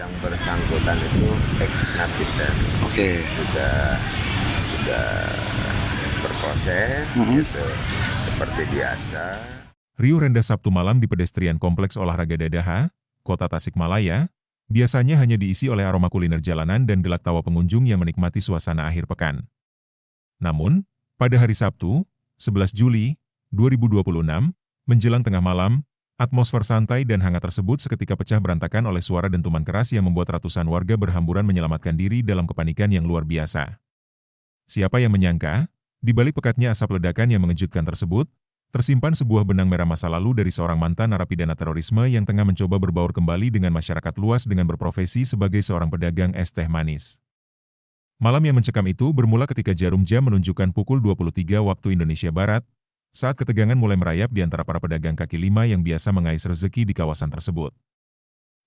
yang bersangkutan itu ex-napiter. Oke. Sudah berproses gitu, seperti biasa. Riuh rendah Sabtu malam di pedestrian Kompleks Olahraga Dadaha, Kota Tasikmalaya, biasanya hanya diisi oleh aroma kuliner jalanan dan gelak tawa pengunjung yang menikmati suasana akhir pekan. Namun, pada hari Sabtu, 11 Juli 2026, menjelang tengah malam, atmosfer santai dan hangat tersebut seketika pecah berantakan oleh suara dentuman keras yang membuat ratusan warga berhamburan menyelamatkan diri dalam kepanikan yang luar biasa. Siapa yang menyangka, di balik pekatnya asap ledakan yang mengejutkan tersebut, tersimpan sebuah benang merah masa lalu dari seorang mantan narapidana terorisme yang tengah mencoba berbaur kembali dengan masyarakat luas dengan berprofesi sebagai seorang pedagang es teh manis. Malam yang mencekam itu bermula ketika jarum jam menunjukkan pukul 23 waktu Indonesia Barat, saat ketegangan mulai merayap di antara para pedagang kaki lima yang biasa mengais rezeki di kawasan tersebut.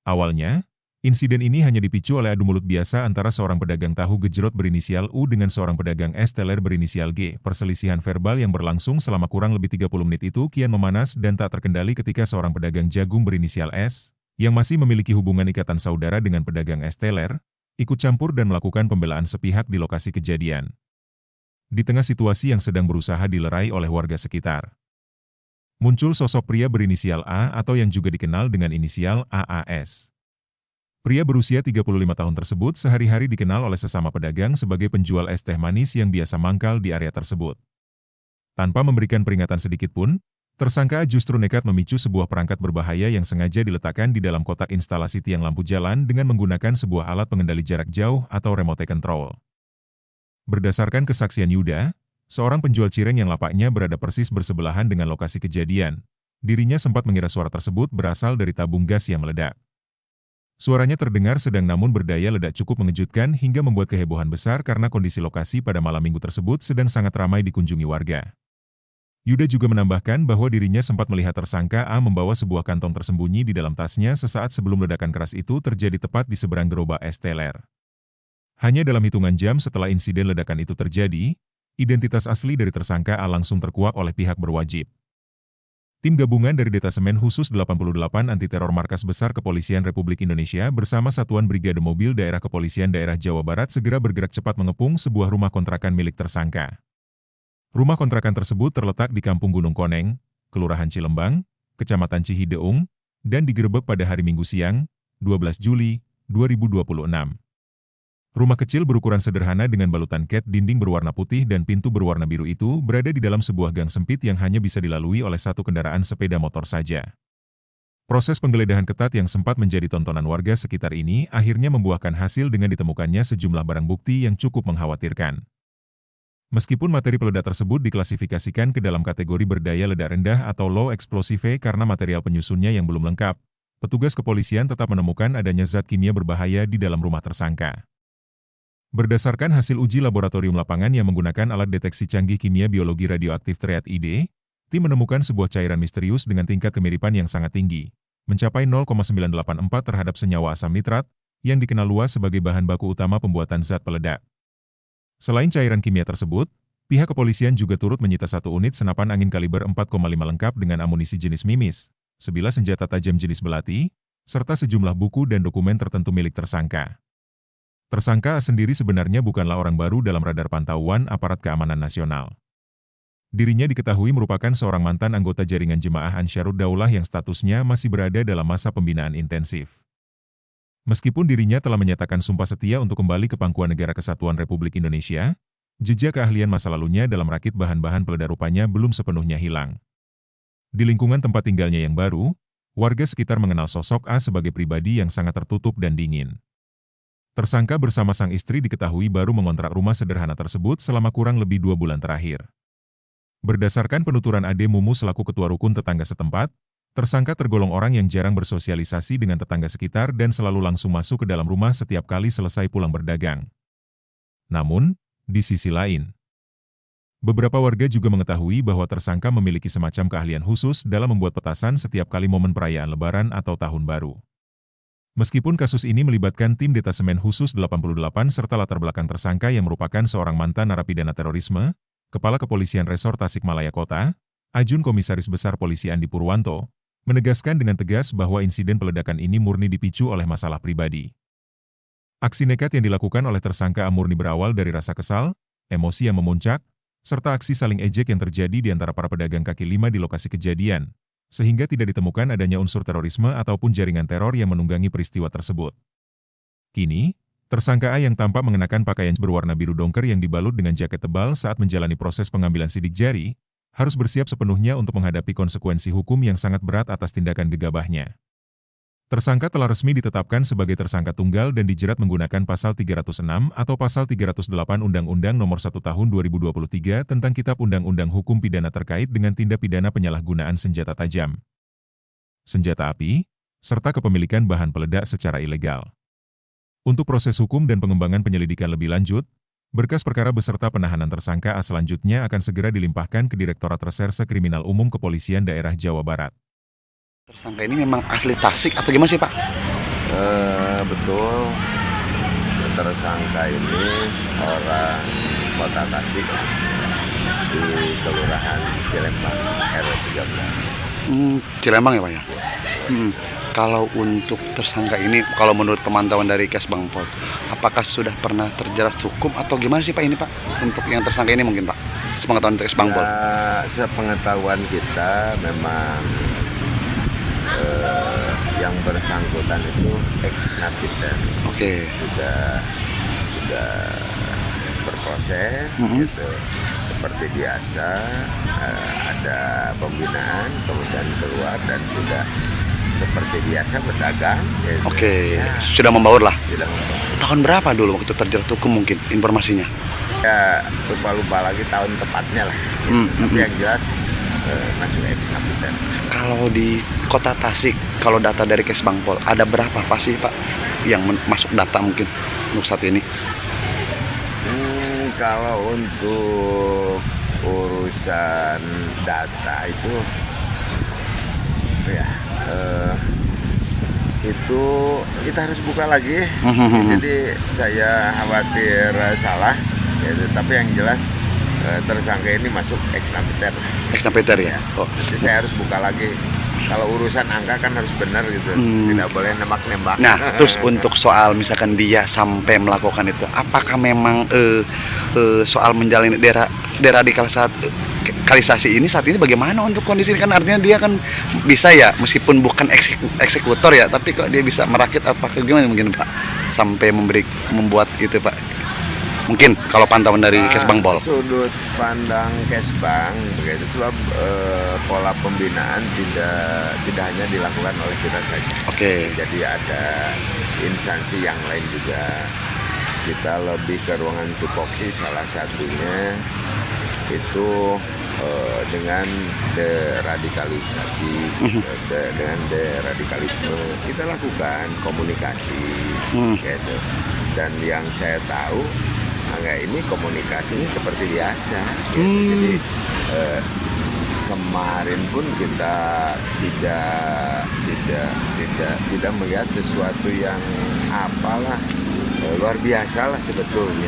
Awalnya, insiden ini hanya dipicu oleh adu mulut biasa antara seorang pedagang tahu gejrot berinisial U dengan seorang pedagang es teler berinisial G. Perselisihan verbal yang berlangsung selama kurang lebih 30 menit itu kian memanas dan tak terkendali ketika seorang pedagang jagung berinisial S, yang masih memiliki hubungan ikatan saudara dengan pedagang es teler, ikut campur dan melakukan pembelaan sepihak di lokasi kejadian. Di tengah situasi yang sedang berusaha dilerai oleh warga sekitar, muncul sosok pria berinisial A atau yang juga dikenal dengan inisial AAS. Pria berusia 35 tahun tersebut sehari-hari dikenal oleh sesama pedagang sebagai penjual es teh manis yang biasa mangkal di area tersebut. Tanpa memberikan peringatan sedikit pun, tersangka justru nekat memicu sebuah perangkat berbahaya yang sengaja diletakkan di dalam kotak instalasi tiang lampu jalan dengan menggunakan sebuah alat pengendali jarak jauh atau remote control. Berdasarkan kesaksian Yuda, seorang penjual cireng yang lapaknya berada persis bersebelahan dengan lokasi kejadian, dirinya sempat mengira suara tersebut berasal dari tabung gas yang meledak. Suaranya terdengar sedang namun berdaya ledak cukup mengejutkan hingga membuat kehebohan besar karena kondisi lokasi pada malam minggu tersebut sedang sangat ramai dikunjungi warga. Yuda juga menambahkan bahwa dirinya sempat melihat tersangka A membawa sebuah kantong tersembunyi di dalam tasnya sesaat sebelum ledakan keras itu terjadi tepat di seberang gerobak es teler. Hanya dalam hitungan jam setelah insiden ledakan itu terjadi, identitas asli dari tersangka A langsung terkuak oleh pihak berwajib. Tim gabungan dari Detasemen Khusus 88 Anti Teror Markas Besar Kepolisian Republik Indonesia bersama Satuan Brigade Mobil Daerah Kepolisian Daerah Jawa Barat segera bergerak cepat mengepung sebuah rumah kontrakan milik tersangka. Rumah kontrakan tersebut terletak di Kampung Gunung Koneng, Kelurahan Cilembang, Kecamatan Cihideung, dan digerebek pada hari Minggu siang, 12 Juli 2026. Rumah kecil berukuran sederhana dengan balutan cat dinding berwarna putih dan pintu berwarna biru itu berada di dalam sebuah gang sempit yang hanya bisa dilalui oleh satu kendaraan sepeda motor saja. Proses penggeledahan ketat yang sempat menjadi tontonan warga sekitar ini akhirnya membuahkan hasil dengan ditemukannya sejumlah barang bukti yang cukup mengkhawatirkan. Meskipun materi peledak tersebut diklasifikasikan ke dalam kategori berdaya ledak rendah atau low explosive karena material penyusunnya yang belum lengkap, petugas kepolisian tetap menemukan adanya zat kimia berbahaya di dalam rumah tersangka. Berdasarkan hasil uji laboratorium lapangan yang menggunakan alat deteksi canggih kimia biologi radioaktif TREAD ID, tim menemukan sebuah cairan misterius dengan tingkat kemiripan yang sangat tinggi, mencapai 0,984 terhadap senyawa asam nitrat, yang dikenal luas sebagai bahan baku utama pembuatan zat peledak. Selain cairan kimia tersebut, pihak kepolisian juga turut menyita satu unit senapan angin kaliber 4,5 lengkap dengan amunisi jenis mimis, sebilah senjata tajam jenis belati, serta sejumlah buku dan dokumen tertentu milik tersangka. Tersangka sendiri sebenarnya bukanlah orang baru dalam radar pantauan aparat keamanan nasional. Dirinya diketahui merupakan seorang mantan anggota jaringan jemaah Ansharud Daulah yang statusnya masih berada dalam masa pembinaan intensif. Meskipun dirinya telah menyatakan sumpah setia untuk kembali ke pangkuan negara kesatuan Republik Indonesia, jejak keahlian masa lalunya dalam rakit bahan-bahan peledak rupanya belum sepenuhnya hilang. Di lingkungan tempat tinggalnya yang baru, warga sekitar mengenal sosok A sebagai pribadi yang sangat tertutup dan dingin. Tersangka bersama sang istri diketahui baru mengontrak rumah sederhana tersebut selama kurang lebih 2 bulan terakhir. Berdasarkan penuturan Ade Mumu selaku ketua rukun tetangga setempat, tersangka tergolong orang yang jarang bersosialisasi dengan tetangga sekitar dan selalu langsung masuk ke dalam rumah setiap kali selesai pulang berdagang. Namun, di sisi lain, beberapa warga juga mengetahui bahwa tersangka memiliki semacam keahlian khusus dalam membuat petasan setiap kali momen perayaan Lebaran atau Tahun Baru. Meskipun kasus ini melibatkan tim Detasemen Khusus 88 serta latar belakang tersangka yang merupakan seorang mantan narapidana terorisme, Kepala Kepolisian Resor Tasikmalaya Kota, Ajun Komisaris Besar Polisi Andi Purwanto, menegaskan dengan tegas bahwa insiden peledakan ini murni dipicu oleh masalah pribadi. Aksi nekat yang dilakukan oleh tersangka A murni berawal dari rasa kesal, emosi yang memuncak, serta aksi saling ejek yang terjadi di antara para pedagang kaki lima di lokasi kejadian, sehingga tidak ditemukan adanya unsur terorisme ataupun jaringan teror yang menunggangi peristiwa tersebut. Kini, tersangka A yang tampak mengenakan pakaian berwarna biru dongker yang dibalut dengan jaket tebal saat menjalani proses pengambilan sidik jari, harus bersiap sepenuhnya untuk menghadapi konsekuensi hukum yang sangat berat atas tindakan gegabahnya. Tersangka telah resmi ditetapkan sebagai tersangka tunggal dan dijerat menggunakan pasal 306 atau pasal 308 Undang-Undang Nomor 1 Tahun 2023 tentang Kitab Undang-Undang Hukum Pidana terkait dengan tindak pidana penyalahgunaan senjata tajam, senjata api, serta kepemilikan bahan peledak secara ilegal. Untuk proses hukum dan pengembangan penyelidikan lebih lanjut, berkas perkara beserta penahanan tersangka A selanjutnya akan segera dilimpahkan ke Direktorat Reserse Kriminal Umum Kepolisian Daerah Jawa Barat. Tersangka ini memang asli Tasik atau gimana sih, Pak? Betul, tersangka ini orang Kota Tasik di Kelurahan Cilembang RW 13. Cilembang ya, Pak ya? Kalau untuk tersangka ini, kalau menurut pemantauan dari Kesbangpol, apakah sudah pernah terjerat hukum atau gimana sih Pak ini Pak? Untuk yang tersangka ini mungkin Pak, sepengetahuan dari Kesbangpol. Ya, sepengetahuan kita memang yang bersangkutan itu ex-napiter. Oke. Sudah berproses gitu. Seperti biasa ada pembinaan kemudian keluar dan sudah seperti biasa berdagang gitu. Oke, Ya, sudah membaur lah. sudah membaur. Tahun berapa dulu waktu terjerat hukum mungkin informasinya? Ya lupa lagi tahun tepatnya lah gitu. Tapi yang jelas masuk ex-napiter. Kalau di Kota Tasik, kalau data dari Kesbangpol, ada berapa pasti Pak yang masuk data mungkin untuk saat ini? Kalau untuk urusan data itu ya itu kita harus buka lagi. Jadi saya khawatir salah gitu. Tapi yang jelas tersangka ini masuk ex-napiter. Ex-napiter ya? Oh. Jadi saya harus buka lagi. Kalau urusan angka kan harus benar gitu, tidak boleh nembak-nembak. Nah, terus untuk soal misalkan dia sampai melakukan itu, apakah memang soal menjalani deradikalisasi ini saat ini bagaimana untuk kondisi ini? Kan artinya dia kan bisa ya, meskipun bukan eksekutor ya, tapi kok dia bisa merakit apakah gimana mungkin Pak sampai membuat itu Pak? Mungkin kalau pantauan dari Kesbangpol. Sudut pandang Kesbang begitu, sebab pola pembinaan tidak hanya dilakukan oleh kita saja. Oke. Jadi ada instansi yang lain juga. Kita lebih ke ruangan tupoksi salah satunya itu dengan deradikalisasi, dengan deradikalisme kita lakukan komunikasi gitu. Dan yang saya tahu enggak, ini komunikasinya seperti biasa gitu. Jadi kemarin pun kita tidak melihat sesuatu yang apalah luar biasa lah sebetulnya.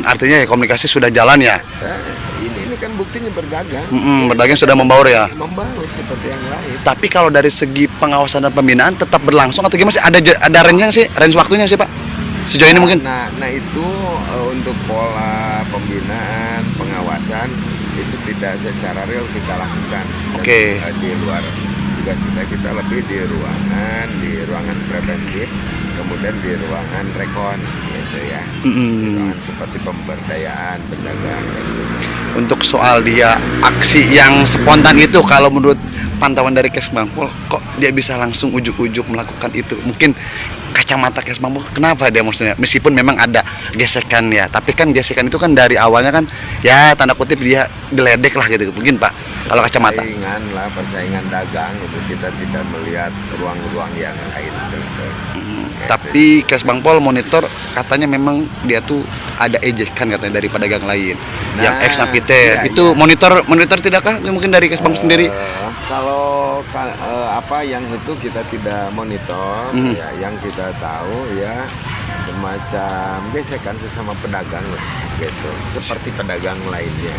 Artinya ya komunikasi sudah jalan ya? Ini kan buktinya berdagang. Berdagang sudah membaur ya? Membaur seperti yang lain. Tapi kalau dari segi pengawasan dan pembinaan tetap berlangsung atau gimana sih? Ada range waktunya sih Pak? Sejauh ini mungkin? Nah itu untuk pola pembinaan, pengawasan itu tidak secara real kita lakukan. Oke. Di luar tugas kita lebih di ruangan preventif, kemudian di ruangan rekon gitu ya. Ruangan seperti pemberdayaan pedagang. Untuk soal dia aksi yang spontan itu, kalau menurut pantauan dari Kesbangpol, kok dia bisa langsung ujuk-ujuk melakukan itu? Mungkin kacamata Kesbangpol, kenapa dia maksudnya? Meskipun memang ada gesekan ya, tapi kan gesekan itu kan dari awalnya kan ya tanda kutip dia geledek lah gitu, mungkin Pak. Kalau kacamata. Persaingan dagang itu kita tidak melihat ruang-ruang yang lain. Tapi Kesbangpol monitor katanya memang dia tuh ada ejekan katanya dari pedagang lain yang ex-napiter. Itu monitor tidakkah mungkin dari Kesbangpol sendiri? Kalau apa yang itu kita tidak monitor, ya, yang kita tahu ya semacam gesekan sesama pedagang lah gitu, seperti pedagang lainnya.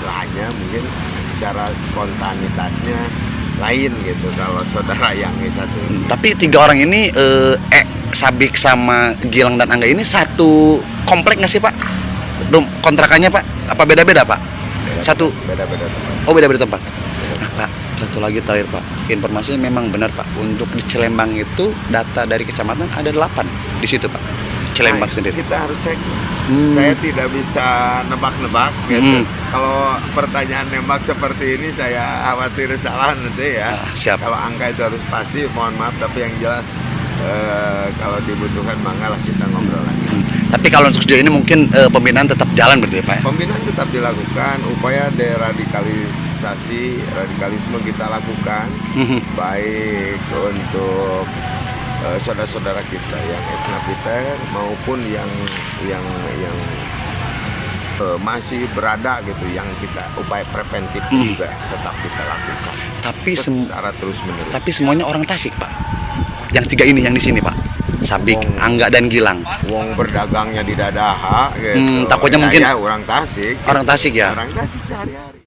Hanya mungkin cara spontanitasnya lain gitu kalau saudara yang satu. Tapi 3 orang ini Sabik sama Gilang dan Angga ini satu komplek nggak sih Pak? Kontrakannya Pak? Apa beda-beda Pak? Satu. Beda-beda. Oh, beda-beda tempat. Nah, Pak, satu lagi terakhir Pak. Informasinya memang benar Pak. Untuk di Cilembang itu data dari kecamatan ada 8 di situ Pak. Cilembang Nah, sendiri. kita harus cek. Saya tidak bisa nebak-nebak gitu. Kalau pertanyaan nembak seperti ini saya khawatir salah nanti ya. Siap. Kalau angka itu harus pasti, mohon maaf, tapi yang jelas kalau dibutuhkan mangga lah kita ngobrol lagi. Tapi kalau untuk sejauh ini mungkin pembinaan tetap jalan berarti ya Pak ya? Pembinaan tetap dilakukan, upaya deradikalisasi, radikalisme kita lakukan, baik untuk saudara-saudara kita yang ex-napiter maupun yang masih berada gitu, yang kita upaya preventif juga tetap kita lakukan. Tapi secara terus menerus. Tapi semuanya orang Tasik Pak. Yang 3 ini yang di sini Pak. Sabik, Angga dan Gilang. Wong berdagangnya di Dadaha gitu. Takutnya mungkin ya, orang Tasik. Orang Tasik ya. Orang Tasik sehari-hari.